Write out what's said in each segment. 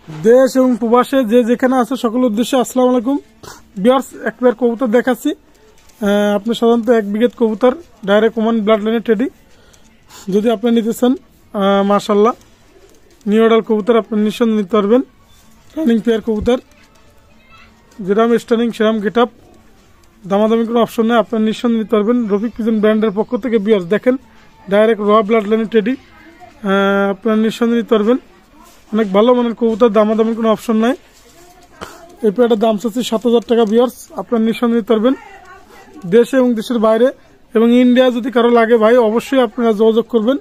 দেশ এবং প্রবাসে যে যেখানে আছে সকলের উদ্দেশ্যে আসসালামু আলাইকুম ভিউয়ার্স। একবার কবুতর দেখাচ্ছি। আপনি সাধারণত 1 বিঘত কবুতর ডাইরেক্ট ওমান ব্লাড লাইনের টেডি যদি আপনি নিতে চান, মাশাআল্লাহ নিউ অর্ডার কবুতর আপনি নিঃসন্দেহে নিতে পারবেন। রানিং পেয়ার কবুতর, যেরাম স্টার্নিং সেরাম গেট আপ, দামাদামি কোনো অপশন নেই, আপনার নিঃসন্দেহে নিতে পারবেন। রফিক পিজন ব্র্যান্ডের পক্ষ থেকে ভিউয়ার্স দেখেন ডাইরেক্ট র ব্লাড লাইনের টেডি আপনার নিঃসন্দেহে নিতে পারবেন। অনেক ভালো মানের কবুতর, দামাদামি কোনো অপশন নাই। এই পেয়ারটার দাম চাচ্ছি 7,000 টাকা ভিউয়ার্স, আপনার নিঃসন্দেহে নিতে পারবেন। দেশে এবং দেশের বাইরে এবং ইন্ডিয়া যদি কারো লাগে ভাই অবশ্যই আপনারা যোগাযোগ করবেন।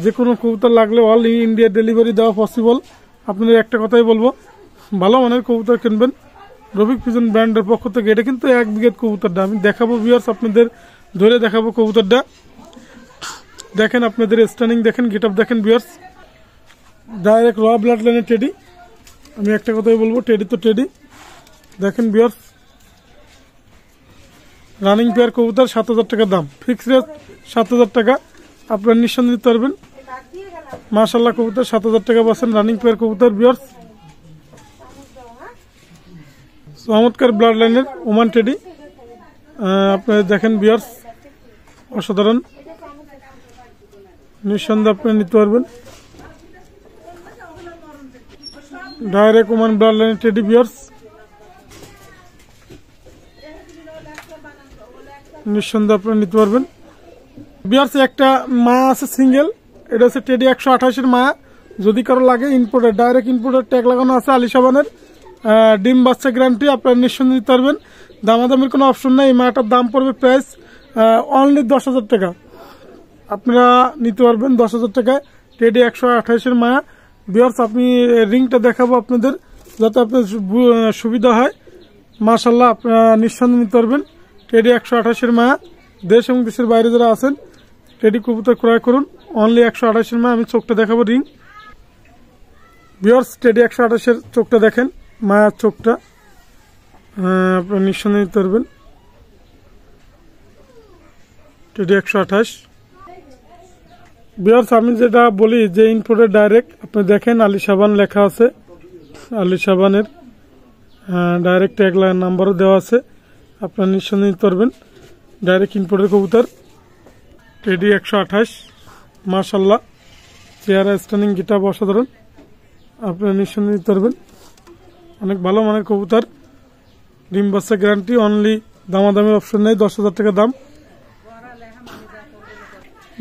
যে কোনো কবুতর লাগলে অল ইন্ডিয়া ডেলিভারি দেওয়া পসিবল। আপনাদের একটা কথাই বলবো, ভালো মানের কবুতর কিনবেন রফিক পিজন ব্র্যান্ডের পক্ষ থেকে। এটা কিন্তু 1 বিঘত কবুতরটা আমি দেখাবো ভিউয়ার্স, আপনাদের ধরে দেখাবো কবুতরটা। দেখেন আপনাদের স্টার্নিং দেখেন, গেট আপ দেখেন ভিউয়ার্স, ডাইরেক্ট র ব্লাড লাইনের টেডি। আমি একটা কথাই বলবো, টেডি তো টেডি। দেখেন ভিউয়ার্স, রানিং পেয়ার কবুতর 7,000 টাকা দাম, ফিক্স রেট 7,000 টাকা, আপনারা নিঃসন্দেহে নিতে পারবেন। মাশাআল্লাহ কবুতর 7,000 টাকা পাচ্ছেন রানিং পেয়ার কবুতর ভিউয়ার্স। চমৎকার ব্লাড লাইনের ওমান টেডি আপনারা দেখেন ভিউয়ার্স, অসাধারণ, নিঃসন্দেহে আপনারা নিতে পারবেন। ডাইরেক্ট ওমান ব্লাড লাইনের টেডি ভিউয়ার্স, নিঃসন্দেহে আপনারা নিতে পারবেন ভিউয়ার্স। একটা মায়া আছে সিঙ্গেল, এটা হচ্ছে টেডি 128-এর মায়া। যদি কারো লাগে ইম্পোর্টার, ডাইরেক্ট ইম্পোর্টার ট্যাগ লাগানো আছে আলিশাবানের, ডিম বাচ্চা গ্যারান্টি, আপনারা নিঃসন্দেহে নিতে পারবেন। দামাদামির কোনো অপশন নেই। এই মায়াটার দাম পড়বে প্রাইস অনলি 10,000 টাকা, আপনারা নিতে পারবেন 10,000 টাকায়। টেডি 128-এর মায়া ভিউয়ার্স। আপনি রিংটা দেখাবো আপনাদের যাতে আপনার সুবিধা হয়। মাশাআল্লাহ আপনারা নিঃসন্দেহে নিতে পারবেন টেডি 128-এর মায়া। দেশ এবং দেশের বাইরে যারা আছেন টেডি কবুতর ক্রয় করুন, অনলি 128-এর মায়া। আমি চোখটা দেখাবো রিং ভিউয়ার্স, টেডি 128-এর চোখটা দেখেন, মায়ার চোখটা, আপনারা নিঃসন্দেহে নিতে পারবেন টেডি 128 ভিউয়ার্স। আমি যেটা বলি যে ইনপোর্টের ডাইরেক্ট, আপনি দেখেন আলিশাবান লেখা আছে, আলিশাবানের ডাইরেক্ট ট্যাগ নাম্বারও দেওয়া আছে, আপনারা নিঃসন্দেহে নিতে পারবেন। ডাইরেক্ট ইনপোর্টের কবুতর টেডি 128 মাশাআল্লাহ, চেহারা স্টার্নিং গেট আপ অসাধারণ, আপনারা নিঃসন্দেহে নিতে পারবেন। অনেক ভালো মানের কবুতর, ডিম বাচ্চা গ্যারান্টি, অনলি দামাদামের অপশন নেই, 10,000 টাকা দাম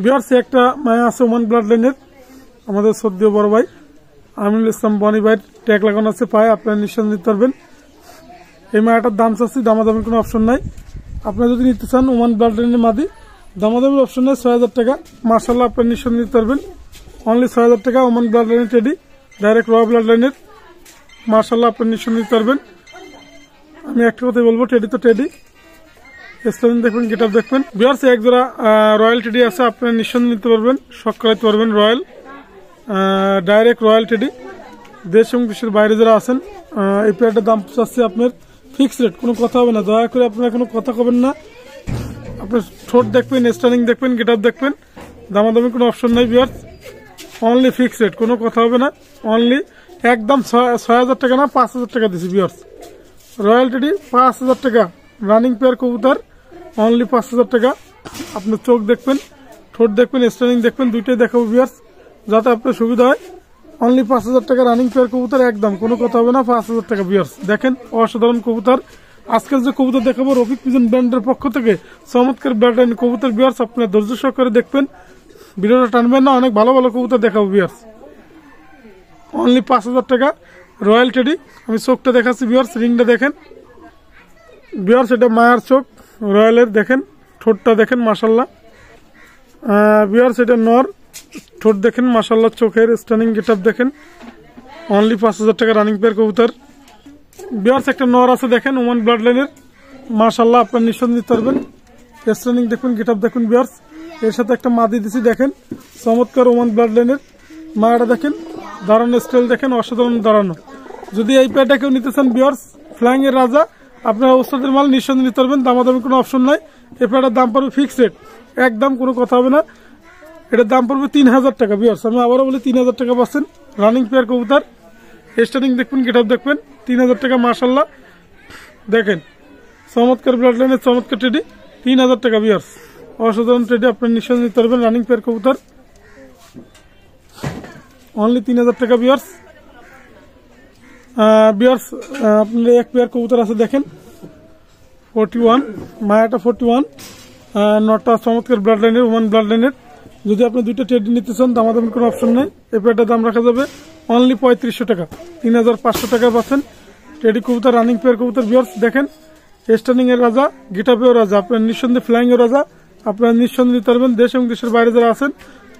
ভিউয়ার্স। একটা মায়া আছে ওমান ব্লাড লাইনের, আমাদের সদ্য বড় ভাই আমিনুল ইসলাম বনি ভাই ট্যাগ লাগানো আছে পায়ে, আপনারা নিঃসন্দেহে নিতে পারবেন। এই মায়াটার দাম চাচ্ছি, দামাদামের কোনো অপশন নাই। আপনারা যদি নিতে চান ওমান ব্লাড লাইনের মাদি, দামাদামের অপশন নেই, 6,000 টাকা। মাশাআল্লাহ আপনারা নিঃসন্দেহে নিতে পারবেন, অনলি 6,000 টাকা ওমান ব্লাড লাইনের টেডি, ডাইরেক্ট র ব্লাড লাইনের। মাশাআল্লাহ আপনারা নিঃসন্দেহে নিতে পারবেন। আমি একটা কথাই বলবো, টেডি তো টেডি, স্টার্নিং দেখবেন, গেট আপ দেখবেন ভিউয়ার্স। এক জোড়া রয়্যাল টেডি আছে, আপনারা নিঃসন্দেহে নিতে পারবেন, শখ করাইতে পারবেন। Royal, direct royal teddy. দেশ এবং দেশের বাইরে যারা আছেন এই পেয়ারটার দাম চাচ্ছে আপনার ফিক্স রেট, কোনো কথা হবে না। দয়া করে আপনারা কোনো কথা কবেন না, আপনার ঠোঁট দেখবেন, স্টার্নিং দেখবেন, গেট আপ দেখবেন, দামাদামি কোনো অপশন নাই ভিউয়ার্স, অনলি ফিক্স রেট, কোনো কথা হবে না। অনলি একদম 6,000 টাকা না, 5,000 টাকা দিচ্ছি ভিউয়ার্স। রয়্যাল টেডি 5,000 টাকা, রানিং পেয়ার কবুতর, অনলি 5,000 টাকা। আপনার চোখ দেখবেন, ঠোঁট দেখবেন, স্টার্নিং দেখবেন, দুইটাই দেখাবো ভিউয়ার্স যাতে আপনার সুবিধা হয়। অনলি 5,000 টাকা রানিং পেয়ার কবুতর, একদম কোনো কথা হবে না, 5,000 টাকা ভিউয়ার্স। দেখেন অসাধারণ কবুতর। আজকের যে কবুতর দেখাবো রফিক পিজন ব্র্যান্ডের পক্ষ থেকে চমৎকার ব্র্যান্ড কবুতর ভিউয়ার্স, আপনারা ধৈর্য সহকারে দেখবেন, ভিডিওটা টানবেন না, অনেক ভালো ভালো কবুতর দেখাবো ভিউয়ার্স। অনলি 5,000 টাকা রয়্যাল টেডি। আমি চোখটা দেখাচ্ছি ভিউয়ার্স, রিংটা দেখেন ভিউয়ার্স, এটা মায়ার চোখ রয়্যালের, দেখেন ঠোঁটটা দেখেন মাশাআল্লাহ ভিউয়ার্স, এটা নর, ঠোঁট দেখেন মাশাআল্লাহ, চোখের স্টার্নিং গেট আপ দেখেন, অনলি 5,000 টাকা রানিং পেয়ার কবুতর ভিউয়ার্স। একটা নর আছে দেখেন ওমান ব্লাড লাইনের, মাশাআল্লাহ আপনারা নিঃসন্দেহে নিতে পারবেন। স্টার্নিং দেখুন, গেট আপ দেখুন ভিউয়ার্স। এর সাথে একটা মাদি দিছি দেখেন, চমৎকার ওমান ব্লাড লাইনের মায়াটা দেখেন, দাঁড়ানো স্টাইল দেখেন, অসাধারণ দাঁড়ানো। যদি এই পেয়ারটা কেউ নিতে চান ভিউয়ার্স, ফ্লাইং এর রাজা, আপনারা ওস্তাদের মাল নিঃসন্দেহে নিতে পারবেন, দামাদামি কোনো অপশন নাই। এই পেয়ারটার দাম পড়বে ফিক্স রেট, একদম কোনো কথা হবে না। এটার দাম পড়বে 3,000 টাকা ভিউয়ার্স। আমি আবারও বলি 3,000 টাকা পাচ্ছেন রানিং পেয়ার কবুতর, স্টার্টিং দেখবেন, গেট আপ দেখবেন, 3000 টাকা মাশাল্লাহ। দেখেন চমৎকার ব্লাড লাইনের চমৎকার টেডি, 3000 টাকা ভিউয়ার্স, অসাধারণ টেডি। আপনার নিঃসন্দেহে নিতে পারবেন রানিং পেয়ার কবুতর, অনলি 3000 টাকা ভিউয়ার্স। আপনার এক পেয়ার কবুতর আছে দেখেন 41, মায়াটা 41, নটা চমৎকার ব্লাড লাইনের, ওমান ব্লাড লাইনের। যদি আপনি দুইটা টেডি নিতে চান দামাদাম কোনো অপশন নেই। এই পেয়ারটার দাম রাখা যাবে অনলি 3500 টাকা, 3500 টাকা পাচ্ছেন টেডি কবুতর, রানিং পেয়ার কবুতর ভিউয়ার্স। দেখেন স্টার্নিং এর রাজা, গিটাপেও রাজা, আপনার নিঃসন্দেহে ফ্লাইং এর রাজা। আপনারা নিঃসন্দেহে নিতে পারবেন। দেশ এবং দেশের বাইরে যারা আছেন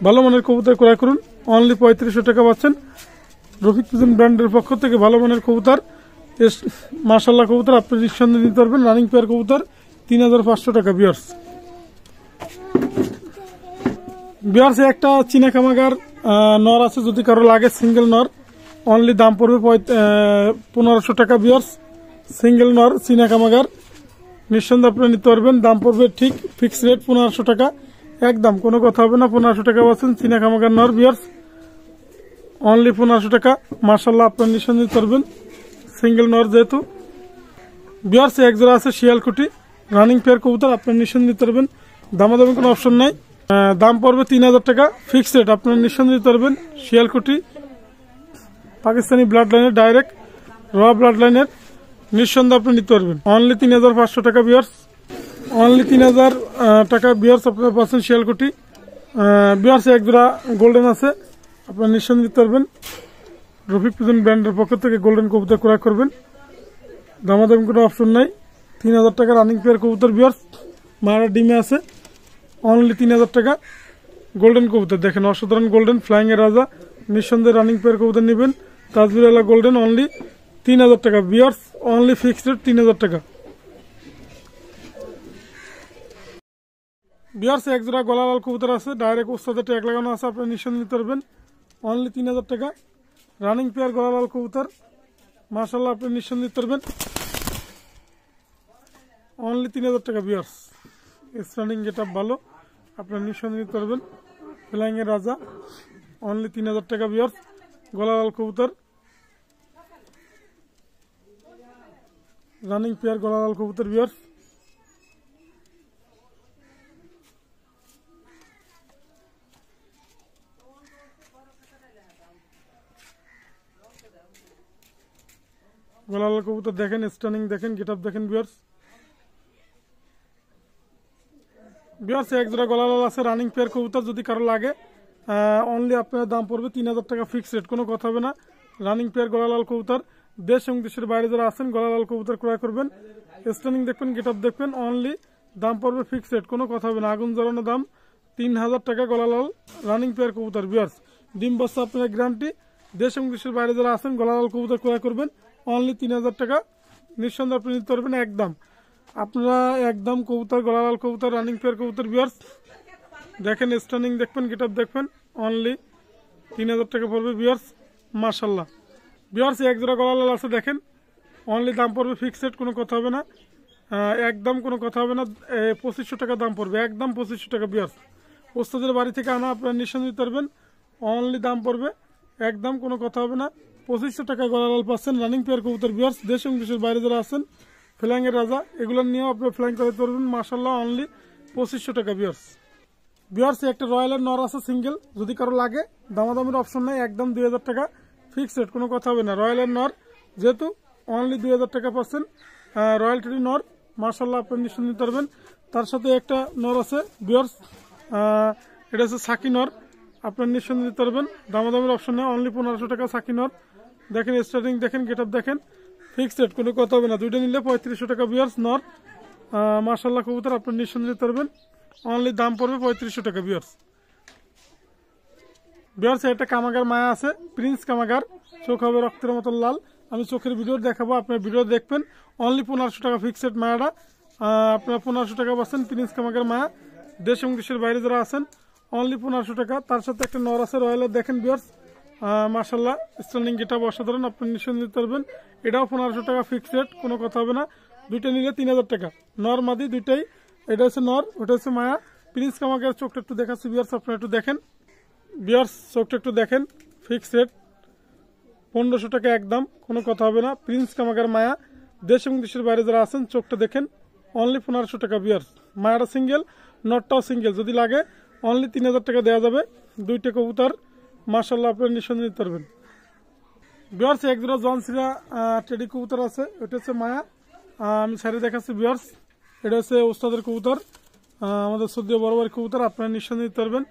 ভালো মানের কবুতর ক্রয় করুন, অনলি 3500 টাকা পাচ্ছেন রফিক পিজন ব্র্যান্ডের পক্ষ থেকে ভালো মানের কবুতর, মাশাল্লাহ কবুতর। আপনি নিঃসন্দেহে নিতে পারবেন রানিং পেয়ার কবুতর, 3500 টাকা ভিউয়ার্স। ভিউয়ার্স একটা চীনা কামাগার নর আছে, যদি কারো লাগে সিঙ্গেল নর, অনলি দাম পড়বে 1500 টাকা ভিউয়ার্স। সিঙ্গেল নর চীনা কামাগার, নিঃসন্দেহে আপনি নিতে পারবেন, দাম পড়বে ঠিক ফিক্স রেট 1500 টাকা, একদম কোনো কথা হবে না। 1500 টাকা পাচ্ছেন চীনা কামাগার নর ভিউয়ার্স, অনলি 1500 টাকা মাশাল্লাহ। আপনার নিঃসন্দেহে নিতে পারবেন সিঙ্গেল নর যেহেতু। ভিউয়ার্স এক জোড়া আছে শিয়ালকুটি রানিং পেয়ার কবুতর, আপনার নিঃসন্দেহে নিতে পারবেন, দামাদামি কোনো অপশন নাই। দাম পড়বে 3000 টাকা ফিক্স রেট, আপনার নিঃসন্দেহে নিতে পারবেন শিয়ালকুটি পাকিস্তানি ব্লাড লাইনের, ডাইরেক্ট র ব্লাড লাইনের, নিঃসন্দেহে আপনি নিতে পারবেন অনলি 3500 টাকা ভিউয়ার্স, অনলি 3000 টাকা ভিউয়ার্স আপনার পাচ্ছেন শিয়ালকুটি। ভিউয়ার্স এক জোড়া গোল্ডেন আছে, আপনার নিঃসন্দেহে নিতে পারবেন রফিক পিজন ব্র্যান্ডের পক্ষ থেকে গোল্ডেন কবুতর ক্রয় করবেন, দামাদামি কোনো অপশন নাই। 3000 টাকা রানিং পেয়ার কবুতর ভিউয়ার্স, মারা ডিমে আছে, অনলি 3000 টাকা গোল্ডেন কবুতর। দেখেন অসাধারণ গোল্ডেন ফ্লাইং এর রাজা, নিঃসন্দেহে রানিং পেয়ার কবুতর নেবেন তাজবিরালা গোল্ডেন, অনলি 3000 টাকা ভিউয়ার্স, অনলি ফিক্সড রেট 3000 টাকা ভিউয়ার্স। এক জোড়া গলালাল কবুতর আছে, ডাইরেক্ট ওস্তাদের ট্যাগ লাগানো আছে, আপনি নিঃসন্দেহে নিতে পারবেন অনলি 3000 টাকা রানিং পেয়ার গলালাল কবুতর, মাশাল্লাহ আপনি নিঃসন্দেহে নিতে পারবেন অনলি 3000 টাকা ভিউয়ার্স। স্টার্নিং গেট আপ ভালো, আপনার নিঃসন্দেহে নিতে পারবেন ফ্লাইং এর রাজা, অনলি 3000 টাকা ভিউয়ার্স। গলালাল কবুতর রানিং পেয়ার গলালাল কবুতর ভিউয়ার্স। গলালাল কবুতর দেখেন, স্টার্নিং দেখেন, গেট আপ দেখেন ভিউয়ার্স। ভিউয়ার্স এক জোড়া গলালাল আছে রানিং পেয়ার কবুতর, যদি কারো লাগে অনলি আপনার দাম পড়বে 3000 টাকা ফিক্স রেট, কোনো কথা হবে না। রানিং পেয়ার গলালাল কবুতর, দেশ এবং দেশের বাইরে যারা আছেন গলালাল কবুতর ক্রয় করবেন, স্টার্নিং দেখবেন, গেট আপ দেখবেন, অনলি দাম পড়বে ফিক্স রেট, কোনো কথা হবে না। আগুন জ্বালানো দাম 3000 টাকা গলালাল রানিং পেয়ার কবুতর ভিউয়ার্স। ডিম বস্তা আপনার গ্যারান্টি। দেশ এবং দেশের বাইরে যারা আছেন গলালাল কবুতর ক্রয় করবেন, অনলি 3000 টাকা নিঃসন্দেহে আপনি নিতে পারবেন একদম। আপনারা একদম কবুতর গলালাল কবুতর রানিং পেয়ার কবুতর ভিউয়ার্স। দেখেন স্টার্নিং দেখবেন, গেট আপ দেখবেন, অনলি 3000 টাকা পড়বে ভিউয়ার্স, মাশাল্লাহ। ভিউয়ার্স এক জোড়া গলালাল আছে দেখেন, অনলি দাম পড়বে ফিক্স রেট, কোনো কথা হবে না, একদম কোনো কথা হবে না। 2500 টাকা দাম পড়বে, একদম 2500 টাকা ভিউয়ার্স। ওস্তাদের বাড়ি থেকে আনা, আপনারা নিঃসন্দেহে নিতে পারবেন, অনলি দাম পড়বে একদম কোনো কথা হবে না 2500 টাকা গলালাল পাচ্ছেন রানিং পেয়ার কবুতর ভিউয়ার্স। দেশ এবং দেশের বাইরে যারা আছেন ফ্লাইং এর রাজা, এগুলো নিয়েও আপনারা ফ্লাইং করতে পারবেন মাশাল্লাহ, অনলি 2500 টাকা ভিউয়ার্স। ভিউয়ার্স একটা রয়্যালের নর আছে সিঙ্গেল, যদি কারো লাগে দামাদামির অপশন নাই, একদম 2000 টাকা ফিক্স রেট, কোনো কথা হবে না। রয়্যালের নর যেহেতু অনলি 2000 টাকা পাচ্ছেন রয়্যাল টেডি নর, মাশাল্লাহ আপনি নিঃসন্দেহে নিতে পারবেন। তার সাথে একটা নর আছে ভিউয়ার্স, এটা হচ্ছে সাকি নর, আপনার নিঃসন্দেহে নিতে পারবেন, দামাদামির অপশন নেই, অনলি 1500 টাকা সাকি নর। দেখেন স্টার্টিং দেখেন, গেট আপ দেখেন, ফিক্স রেট, কোনো কথা হবে না। দুইটা নিলে 3500 টাকা ভিউয়ার্স নর, মাশাল্লাহ কবুতর আপনার নিঃসন্দেহে নিতে পারবেন, অনলি দাম পড়বে 3500 টাকা ভিউয়ার্স। ভিউয়ার্স একটা কামাগার মায়া আছে, প্রিন্স কামাগার, চোখ হবে রক্তের মতো লাল, আমি চোখের ভিডিও দেখাবো, আপনার ভিডিও দেখবেন, অনলি 1500 টাকা ফিক্স রেট মায়াটা, আপনার 1500 টাকা পাচ্ছেন প্রিন্স কামাগার মায়া। দেশ এবং দেশের বাইরে যারা আছেন অনলি 1500 টাকা। তার সাথে একটা নর আছে রয়্যালের, দেখেন ভিউয়ার্স মাশাল্লাহ স্টার্নিং গেটআপ অসাধারণ, আপনি নিঃসন্দেহে নিতে পারবেন, এটাও 1500 টাকা ফিক্স রেট, কোনো কথা হবে না। দুইটা নিলে 3000 টাকা, নর মাদি দুইটাই, এটা হচ্ছে নর, ওটা হচ্ছে মায়া। প্রিন্স কামাগার চোখটা একটু দেখাচ্ছি ভিউয়ার্স, আপনারা একটু দেখেন ভিউয়ার্স, চোখটা একটু দেখেন, ফিক্স রেট 1500 টাকা একদম, কোনো কথা হবে না। প্রিন্স কামাগার মায়া, দেশ এবং দেশের বাইরে যারা আছেন চোখটা দেখেন, অনলি 1500 টাকা ভিউয়ার্স। মায়াটা সিঙ্গেল, নটটাও সিঙ্গেল, যদি লাগে অনলি 3000 টাকা দেওয়া যাবে। দুইটা কবুতর মাশাআল্লাহ আপনারা নিঃসন্দেহে নিতে পারবেন। ভিউয়ার্স এক জোড়া জনসিরা টেডি কবুতর আছে, এটা হচ্ছে মায়া। আমি সাইডে দেখাচ্ছি ভিউয়ার্স, এটা হচ্ছে ওস্তাদের কবুতর, আমাদের সৌদিও বড় বড় কবুতর, আপনারা নিঃসন্দেহে নিতে পারবেন।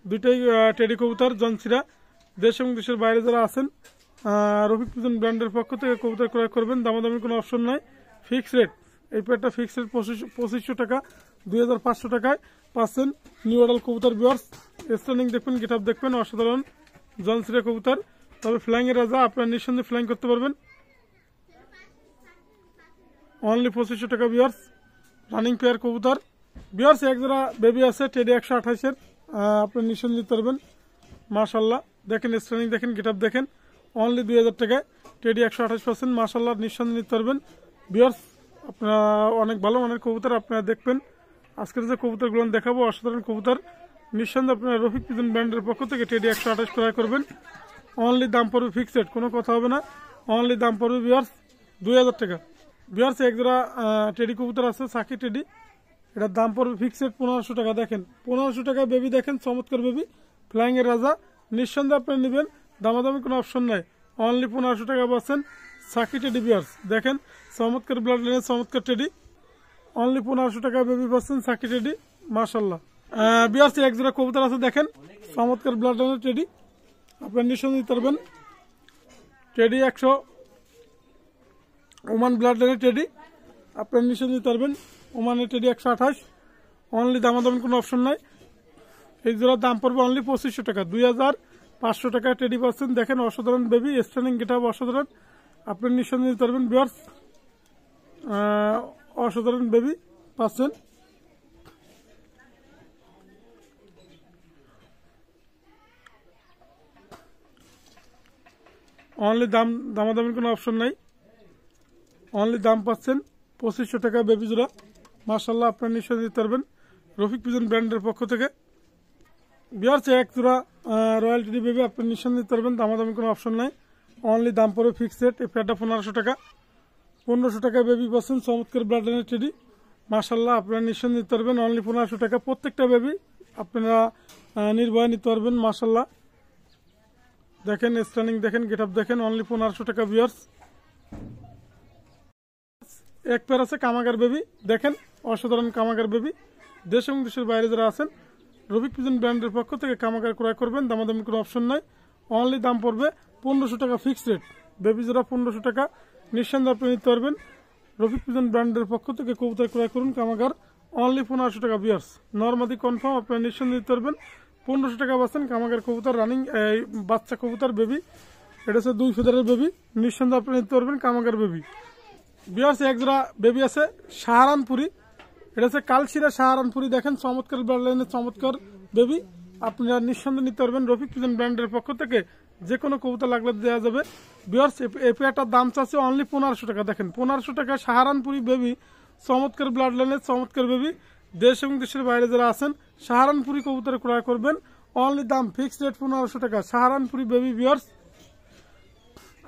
দুইটাই টেডি কবুতর জনসিরা, দেশ এবং দেশের বাইরে যারা আছেন রফিক পিজন ব্র্যান্ডের পক্ষ থেকে কবুতর ক্রয় করবেন, দামাদামি কোনো অপশন নাই, ফিক্স রেট। এই পেয়ারটা ফিক্স রেট 2500 টাকা, 2500 টাকায় পাচ্ছেন নিউ অর্ডার কবুতর ভিউয়ার্স। স্ট্যান্ডিং দেখবেন, গেট আপ দেখবেন, অসাধারণ জনসিরা কবুতর। তবে ফ্লাইং এর রাজা, আপনারা নিঃসন্দেহে ফ্লাইং করতে পারবেন। অনলি 2500 টাকা ভিউয়ার্স, রানিং পেয়ার কবুতর ভিউয়ার্স। এক জোড়া বেবি আছে টেডি 128-এর, আপনারা নিঃসন্দেহে নিতে পারবেন। মাশাআল্লাহ দেখেন, স্ট্যান্ডিং দেখেন, গেট আপ দেখেন, অনলি 2000 টাকায় টেডি 128%। মাশাআল্লাহ নিঃসন্দেহে নিতে পারবেন ভিউয়ার্স। আপনারা অনেক ভালো মানের কবুতর আপনারা দেখবেন। আজকের যে কবুতরগুলো দেখাবো অসাধারণ কবুতর, নিঃসন্দেহে আপনারা রফিক পিজন ব্র্যান্ডের পক্ষ থেকে টেডি 128 ক্রয় করবেন। অনলি দাম পড়বে ফিক্সড, কোনো কথা হবে না, অনলি দাম পড়বে ভিউয়ার্স 2000 টাকা। ভিউয়ার্স এক জোড়া টেডি কবুতর আছে সাকি টেডি, এটার দাম পড়বে ফিক্সড 1500 টাকা। দেখেন 1500 টাকা বেবি, দেখেন চমৎকার বেবি, ফ্লাইং এর রাজা, নিঃসন্দেহে আপনারা নেবেন, দামাদামি কোনো অপশন নাই। অনলি 1500 টাকা পাচ্ছেন সাকি টেডি ভিউয়ার্স। দেখেন চমৎকার ব্লাড লাইনের চমৎকার টেডি, অনলি 1500 টাকা বেবি পাচ্ছেন সাকি টেডি। মাশাআল্লাহ ভিউয়ার্স এক জোড়া কবুতর আছে, দেখেন চমৎকার ব্লাড লাইনের টেডি, আপনারা নিঃসন্দেহে নিতে পারবেন। টেডি 100 ওমান ব্লাড লাইনের টেডি, আপনারা নিঃসন্দেহে নিতে পারবেন। ওমানের টেডি 128, অনলি দামাদামি কোনো অপশন নাই। এই জোড়ার দাম পড়বে অনলি 2500 টাকা, 2500 টাকা টেডি পাচ্ছেন। দেখেন অসাধারণ বেবি, স্ট্যান্ডিং গেট আপ অসাধারণ, আপনারা নিঃসন্দেহে নিতে পারবেন ভিউয়ার্স। অসাধারণ বেবি পাচ্ছেন। অনলি দামাদামির কোনো অপশন নাই, অনলি দাম পাচ্ছেন 2500 টাকা বেবি জোড়া। মাশাআল্লাহ আপনারা নিঃসন্দেহে দিতে পারবেন রফিক পিজন ব্র্যান্ডের পক্ষ থেকে ভিউয়ার্স। এক জোড়া রয়্যাল টেডি বেবি, আপনারা নিঃসন্দেহে দিতে পারবেন, দামাদামি কোনো অপশন নাই, অনলি দাম পড়বে ফিক্সড রেট। এই পেয়ারটা 1500 টাকা, 1500 টাকা বেবি পাচ্ছেন চমৎকার ব্লাড লাইনের টেডি। মাশাআল্লাহ আপনারা নিঃসন্দেহে দিতে পারবেন, অনলি 1500 টাকা। প্রত্যেকটা বেবি আপনারা নির্ভয়ে নিতে পারবেন। মাশাআল্লাহ দেখেন স্ট্যান্ডিং দেখেন, গেট আপ দেখেন, অনলি 1500 টাকা ভিউয়ার্স। এক পেয়ার আছে কামাগার বেবি, দেখেন অসাধারণ কামাগার বেবি, দেশ এবং দেশের বাইরে যারা আছেন রফিক পিজন ব্র্যান্ডের পক্ষ থেকে কামাগার ক্রয় করবেন, দামাদামি কোনো অপশন নাই, অনলি দাম পড়বে 1500 টাকা ফিক্সড রেট। বেবি যারা 1500 টাকা, নিঃসন্দেহে আপনি নিতে পারবেন। রফিক পিজন ব্র্যান্ডের পক্ষ থেকে কবুতর ক্রয় করুন কামাগার, অনলি 1500 টাকা ভিউয়ার্স। নরমাদি কনফার্ম, আপনারা নিঃসন্দেহে নিতে পারবেন। 1500 টাকা পাচ্ছেন কামাগার কবুতর, রানিং বাচ্চা কবুতর বেবি, এটা হচ্ছে 2 ফেদারের বেবি, নিঃসন্দেহে আপনি নিতে পারবেন কামাগার বেবি ভিউয়ার্স। এক জোড়া বেবি আছে সাহারানপুরি, এটা হচ্ছে কালশিরা সাহারানপুরি, দেখেন চমৎকার ব্লাড লাইনের চমৎকার বেবি, আপনারা নিঃসন্দেহে নিতে পারবেন রফিক পিজন ব্র্যান্ডের পক্ষ থেকে। যে কোনো কবুতর লাগলে দেওয়া যাবে ভিউয়ার্স। এই পেয়ারটার দাম চাচ্ছে অনলি 1500 টাকা। দেখেন 1500 টাকা সাহারানপুরি বেবি, চমৎকার ব্লাড লাইনের চমৎকার বেবি, দেশ এবং দেশের বাইরে যারা আছেন সাহারানপুরি কবুতর ক্রয় করবেন, অনলি দাম ফিক্সড রেট 1500 টাকা সাহারানপুরি বেবি ভিউয়ার্স।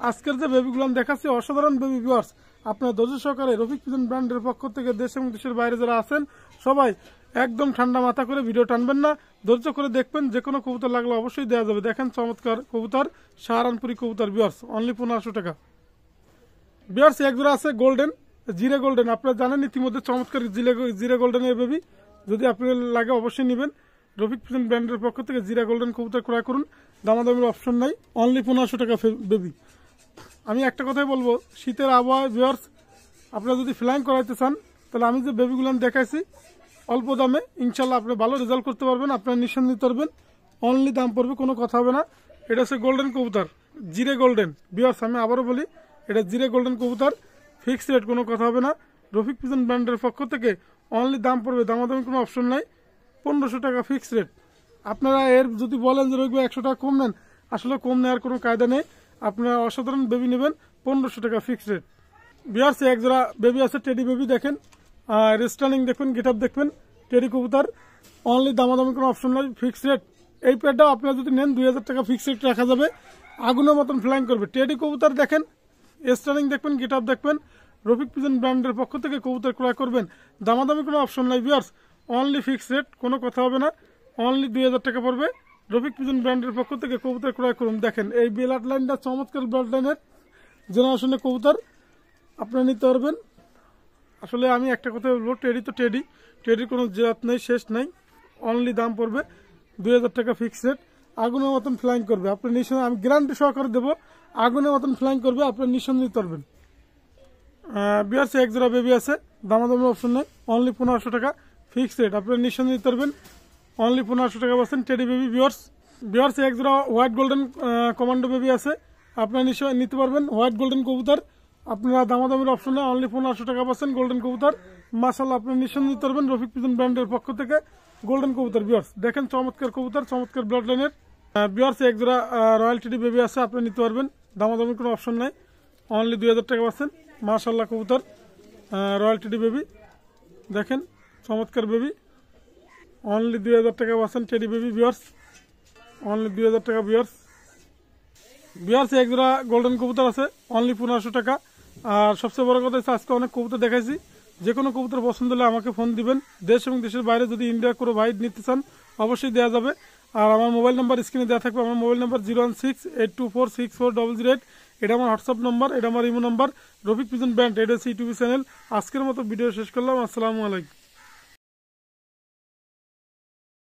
আজকের যে বেবিগুলো দেখাচ্ছি অসাধারণ বেবি ভিউয়ার্স, আপনার ধৈর্য সহকারে রফিক পিজন ব্র্যান্ডের পক্ষ থেকে দেশ এবং দেশের বাইরে যারা আছেন সবাই একদম ঠান্ডা মাথা করে ভিডিও টানবেন না, ধৈর্য করে দেখবেন, যে কোনো কবুতর লাগলে অবশ্যই দেওয়া যাবে। দেখেন চমৎকার কবুতর সাহারানপুরি কবুতর ভিউয়ার্স, অনলি 1500 টাকা ভিউয়ার্স। এক জোড়া আছে গোল্ডেন জিরে গোল্ডেন, আপনারা জানেন ইতিমধ্যে চমৎকার জিরে গোল্ডেনের বেবি, যদি আপনার লাগে অবশ্যই নেবেন। রফিক পিজন ব্র্যান্ডের পক্ষ থেকে জিরা গোল্ডেন কবুতর ক্রয় করুন, দামাদামির অপশন নাই, অনলি 1500 টাকা বেবি। আমি একটা কথাই বলবো, শীতের আবহাওয়া ভিউয়ার্স আপনারা যদি ফ্লাইং করাইতে চান তাহলে আমি যে বেবিগুলো দেখাইছি অল্প দামে ইনশাল্লাহ আপনি ভালো রেজাল্ট করতে পারবেন, আপনারা নিঃসন্দেহে নিতে পারবেন, অনলি দাম পড়বে, কোনো কথা হবে না। এটা হচ্ছে গোল্ডেন কবুতর, জিরে গোল্ডেন ভিউয়ার্স, আমি আবারও বলি এটা জিরে গোল্ডেন কবুতর, ফিক্সড রেট, কোনো কথা হবে না। রফিক পিজন ব্র্যান্ডের পক্ষ থেকে অনলি দাম পড়বে, দামাদামি কোনো অপশন নাই, 1500 টাকা ফিক্সড রেট। আপনারা এর যদি বলেন যে রইব 100 টাকা কম নেন, আসলে কম নেওয়ার কোনো কায়দা নেই, আপনারা অসাধারণ বেবি নেবেন, 1500 টাকা ফিক্সড রেট ভিউয়ার্স। এক জোড়া বেবি আছে টেডি বেবি, দেখেন রেস্টার্নিং দেখবেন, গেট আপ দেখবেন, টেডি কবুতর, অনলি দামাদামি কোনো অপশন নাই, ফিক্সড রেট। এই পেয়ারটাও আপনারা যদি নেন 2000 টাকা ফিক্সড রেট রাখা যাবে। আগুনের মতন ফ্লাইং করবে। টেডি কবুতর দেখেন, স্টারিং দেখবেন, গেট আপ দেখবেন। রফিক পিজন ব্র্যান্ডের পক্ষ থেকে কবুতর ক্রয় করবেন, দামাদামি কোনো অপশন নাই ভিউয়ার্স, অনলি ফিক্স রেট, কোনো কথা হবে না, অনলি 2000 টাকা পড়বে। রফিক পিজন ব্র্যান্ডের পক্ষ থেকে কবুতর ক্রয় করুন। দেখেন এই ব্লাড লাইনটা চমৎকার ব্লাড লাইনের জেনারেশনের কবুতর আপনারা নিতে পারবেন। আসলে আমি একটা কথা বলবো, টেডি তো টেডি, টেডির কোনো জাত নেই, শেষ নাই। অনলি দাম পড়বে 2000 টাকা ফিক্স রেট। আগুনের মতন ফ্লাইং করবে, আপনি নিঃসন্দেহে, আমি গ্যারান্টি সহকারে দেবো, আগুনের মতন ফ্লাইং করবে, আপনি নিঃসন্দেহে নিতে পারবেন। বিয়ার্সে এক জোড়া বেবি আছে, দামাদামি অপশন নেই, অনলি 1500 টাকা ফিক্স রেট, আপনি নিঃসন্দেহে নিতে পারবেন। অনলি 1500 টাকা পাচ্ছেন টেডি বেবি। বিয়ার্সে এক জোড়া হোয়াইট গোল্ডেন কমান্ডো বেবি আছে, আপনারা নিশ্চয়ই নিতে পারবেন। হোয়াইট গোল্ডেন কবুতর আপনারা দামাদামির অপশনে অনলি 1500 টাকা পাচ্ছেন গোল্ডেন কবুতর। মাশাআল্লাহ, আপনি নিঃসন্দেহে নিতে পারবেন রফিক পিজন ব্র্যান্ডের পক্ষ থেকে গোল্ডেন কবুতর। বিয়ার্স দেখেন চমৎকার কবুতর, চমৎকার ব্লাড লাইনের। বিয়ার্সে এক জোড়া রয়্যাল টেডি বেবি আছে, আপনি নিতে পারবেন, দামাদামির কোনো অপশন নাই, অনলি 2000 টাকা পাচ্ছেন। মাশাআল্লাহ কবুতর, রয়্যাল টেডি বেবি দেখেন চমৎকার বেবি, অনলি 2000 টাকা পাচ্ছেন টেডি বেবি বিয়ার্স, অনলি 2000 টাকা বিয়ার্স। এক জোড়া গোল্ডেন কবুতর আছে, অনলি 1500 টাকা। আর সবচেয়ে বড় কথা হচ্ছে আজকে অনেক কবুতর দেখাইছি, যে কোনো কবুতর পছন্দ হলে আমাকে ফোন দিবেন। দেশ এবং দেশের বাইরে যদি ইন্ডিয়া কোনো ভাই নিতে চান অবশ্যই দেওয়া যাবে। আর আমার মোবাইল নাম্বার স্ক্রিনে দেওয়া থাকবে, আমার মোবাইল নাম্বার 01682464008, এটা আমার হোয়াটসঅ্যাপ নাম্বার, এটা আমার imo number. Rafiq pigeon brand, এটা হচ্ছে ইউটিউব চ্যানেল। আজকের মতো ভিডিও শেষ করলাম, আসসালামু আলাইকুম।